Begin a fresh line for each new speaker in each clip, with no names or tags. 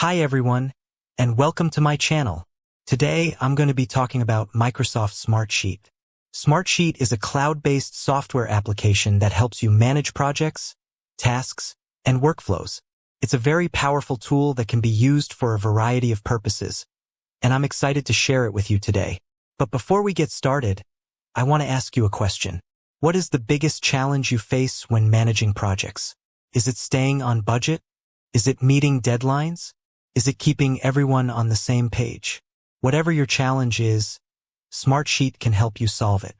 Hi everyone, and welcome to my channel. Today I'm going to be talking about Microsoft Smartsheet. Smartsheet is a cloud-based software application that helps you manage projects, tasks, and workflows. It's a very powerful tool that can be used for a variety of purposes, and I'm excited to share it with you today. But before we get started, I want to ask you a question. What is the biggest challenge you face when managing projects? Is it staying on budget? Is it meeting deadlines? Is it keeping everyone on the same page? Whatever your challenge is, Smartsheet can help you solve it.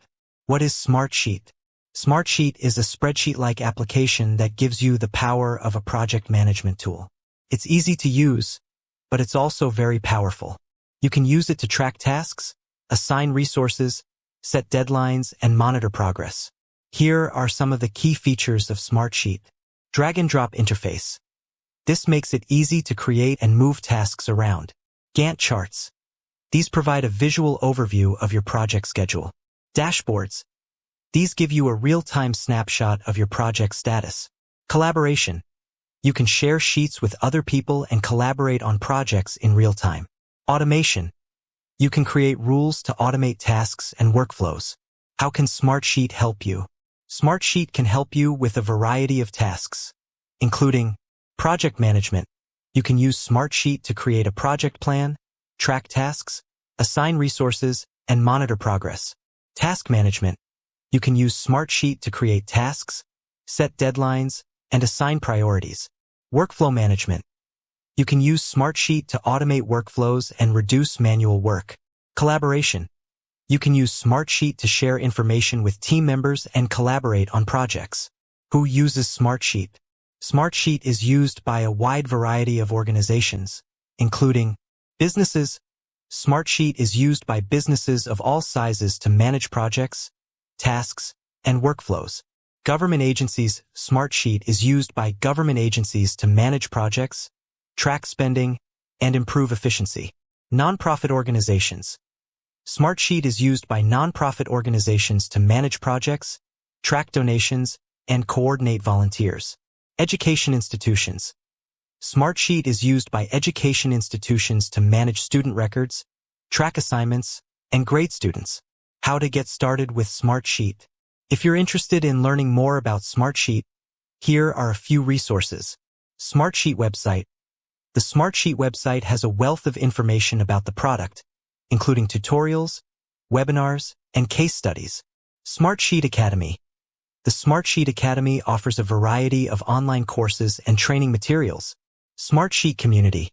What is Smartsheet? Smartsheet is a spreadsheet-like application that gives you the power of a project management tool. It's easy to use, but it's also very powerful. You can use it to track tasks, assign resources, set deadlines, and monitor progress. Here are some of the key features of Smartsheet. Drag-and-drop interface. This makes it easy to create and move tasks around. Gantt charts. These provide a visual overview of your project schedule. Dashboards. These give you a real-time snapshot of your project status. Collaboration. You can share sheets with other people and collaborate on projects in real time. Automation. You can create rules to automate tasks and workflows. How can Smartsheet help you? Smartsheet can help you with a variety of tasks, including project management. You can use Smartsheet to create a project plan, track tasks, assign resources, and monitor progress. Task management. You can use Smartsheet to create tasks, set deadlines, and assign priorities. Workflow management. You can use Smartsheet to automate workflows and reduce manual work. Collaboration. You can use Smartsheet to share information with team members and collaborate on projects. Who uses Smartsheet? Smartsheet is used by a wide variety of organizations, including businesses. Smartsheet is used by businesses of all sizes to manage projects, tasks, and workflows. Government agencies. Smartsheet is used by government agencies to manage projects, track spending, and improve efficiency. Nonprofit organizations. Smartsheet is used by nonprofit organizations to manage projects, track donations, and coordinate volunteers. Education institutions. Smartsheet is used by education institutions to manage student records, track assignments, and grade students. How to get started with Smartsheet. If you're interested in learning more about Smartsheet, here are a few resources. Smartsheet website. The Smartsheet website has a wealth of information about the product, including tutorials, webinars, and case studies. Smartsheet Academy. The Smartsheet Academy offers a variety of online courses and training materials. Smartsheet Community.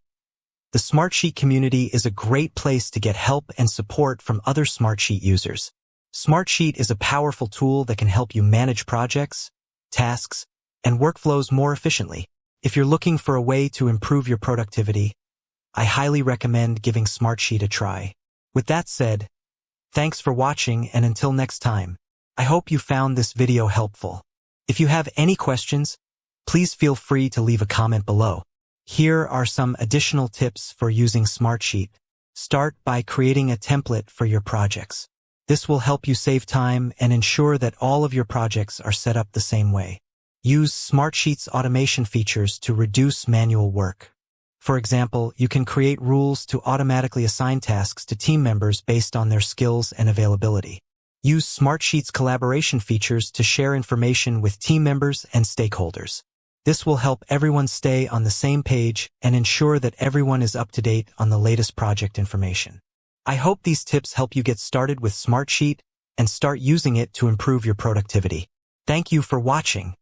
The Smartsheet community is a great place to get help and support from other Smartsheet users. Smartsheet is a powerful tool that can help you manage projects, tasks, and workflows more efficiently. If you're looking for a way to improve your productivity, I highly recommend giving Smartsheet a try. With that said, thanks for watching, and until next time, I hope you found this video helpful. If you have any questions, please feel free to leave a comment below. Here are some additional tips for using Smartsheet. Start by creating a template for your projects. This will help you save time and ensure that all of your projects are set up the same way. Use Smartsheet's automation features to reduce manual work. For example, you can create rules to automatically assign tasks to team members based on their skills and availability. Use Smartsheet's collaboration features to share information with team members and stakeholders. This will help everyone stay on the same page and ensure that everyone is up to date on the latest project information. I hope these tips help you get started with Smartsheet and start using it to improve your productivity. Thank you for watching.